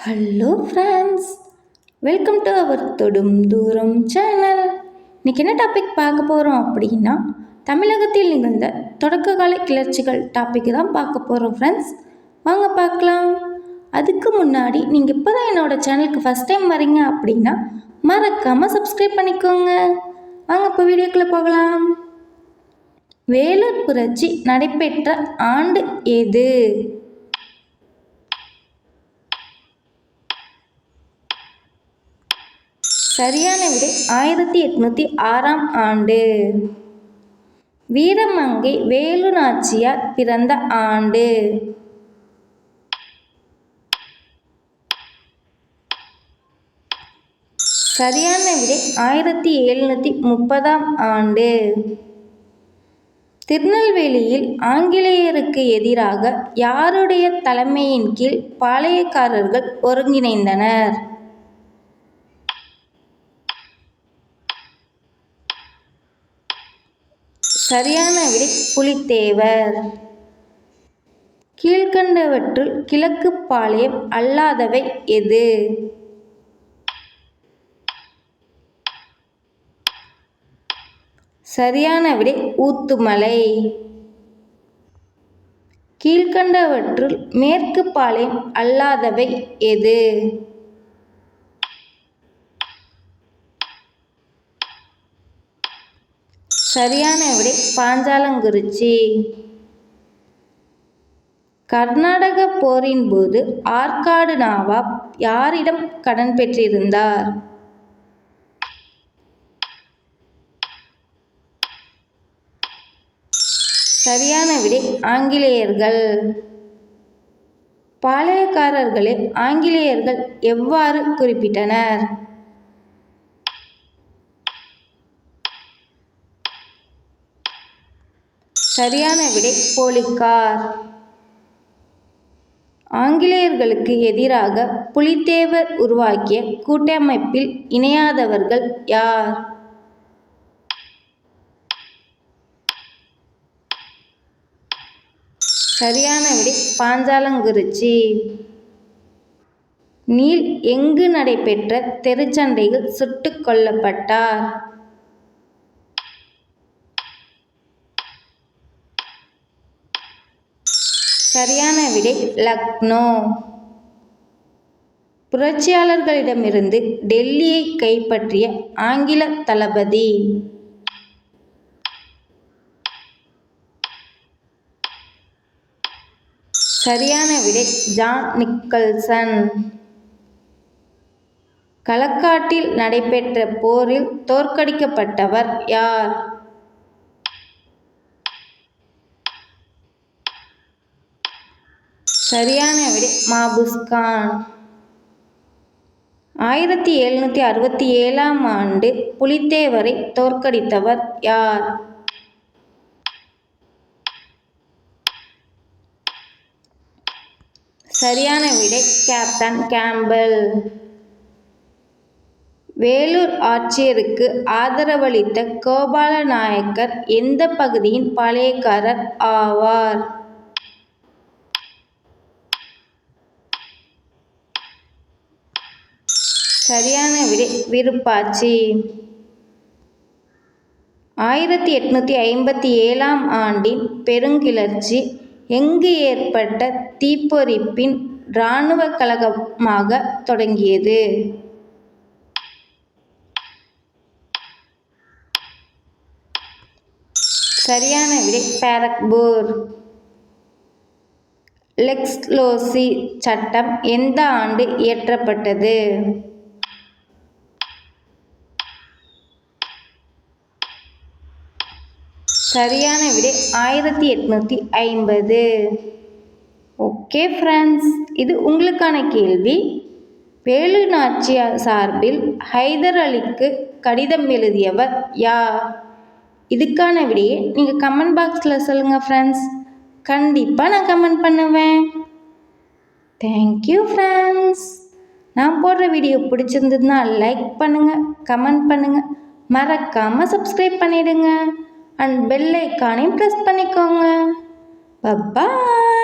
Hello friends, welcome to our தொடும் தூரம் channel. இன்றைக்கி என்ன டாபிக் பார்க்க போகிறோம் அப்படின்னா, தமிழகத்தில் நிகழ்ந்த தொடக்க கால கிளர்ச்சிகள் டாபிக் தான் பார்க்க போகிறோம் ஃப்ரெண்ட்ஸ். வாங்க பார்க்கலாம். அதுக்கு முன்னாடி நீங்கள் இப்போ தான் என்னோடய சேனலுக்கு ஃபஸ்ட் டைம் வரீங்க அப்படின்னா மறக்காமல் சப்ஸ்கிரைப் பண்ணிக்கோங்க. வாங்க இப்போ வீடியோக்குள்ளே போகலாம். வேலூர் புரட்சி நடைபெற்ற ஆண்டு எது? சரியான விடை 1806 ஆண்டு. வீரமங்கை வேலு நாச்சியார் பிறந்த ஆண்டு? சரியான விடை 1730 ஆண்டு. திருநெல்வேலியில் ஆங்கிலேயருக்கு எதிராக யாருடைய தலைமையின் கீழ் பாளையக்காரர்கள் ஒருங்கிணைந்தனர்? சரியான விடை புலித்தேவர். கீழ்கண்டவற்றுள் கிழக்கு பாளையம் அல்லாதவை எது? சரியான விடை ஊத்துமலை. கீழ்கண்டவற்றுள் மேற்கு பாளையம் அல்லாதவை எது? சரியான விடை பாஞ்சாலங்குறிச்சி. கர்நாடக போரின் போது ஆற்காடு நவாப் யாரிடம் கடன் பெற்றிருந்தார்? சரியான விடை ஆங்கிலேயர்கள். பாளையக்காரர்களை ஆங்கிலேயர்கள் எவ்வாறு குறிப்பிட்டனர்? சரியான விடை போலிக்கார். ஆங்கிலேயர்களுக்கு எதிராக புலித்தேவர் உருவாக்கிய கூட்டமைப்பில் இணையாதவர்கள் யார்? சரியான விடை பாஞ்சாலங்குறிச்சி. நீல் எங்கு நடைபெற்ற தெருச்சண்டையில் சுட்டுக் கொல்லப்பட்டார்? சரியான விடை லக்னோ. புரட்சியாளர்களிடமிருந்து டெல்லியை கைப்பற்றிய ஆங்கில தளபதி? சரியான விடை ஜான் நிக்கல்சன். களக்காட்டில் நடைபெற்ற போரில் தோற்கடிக்கப்பட்டவர் யார்? சரியான விடை மாபுஸ்கான். 1767 ஆண்டு புலித்தேவரை தோற்கடித்தவர் யார்? சரியான விடை கேப்டன் கேம்பல். வேலூர் ஆட்சியருக்கு ஆதரவளித்த கோபால நாயக்கர் எந்த பகுதியின் பாளையக்காரர் ஆவார்? சரியான விடை விருப்பாட்சி. 1857 ஆண்டின் பெருங்கிளர்ச்சி எங்கு ஏற்பட்ட தீப்பொறிப்பின் இராணுவ கழகமாக தொடங்கியது? சரியான விடை பாரக்பூர். லெக்ஸ்லோசி சட்டம் எந்த ஆண்டு இயற்றப்பட்டது? சரியான விடை 1850. ஓகே ஃப்ரெண்ட்ஸ், இது உங்களுக்கான கேள்வி. வேலு நாச்சியார் சார்பில் ஹைதர் அலிக்கு கடிதம் எழுதியவர் யார்? இதுக்கான விடையை நீங்கள் கமெண்ட் பாக்ஸில் சொல்லுங்கள் ஃப்ரெண்ட்ஸ். கண்டிப்பாக நான் கமெண்ட் பண்ணுவேன். Thank you friends. நான் போடுற வீடியோ பிடிச்சிருந்ததுன்னா லைக் பண்ணுங்கள், கமெண்ட் பண்ணுங்கள், மறக்காமல் சப்ஸ்கிரைப் பண்ணிவிடுங்க. அண்ட் பெல் ஐக்கானையும் ப்ரெஸ் பண்ணிக்கோங்க. பாய்.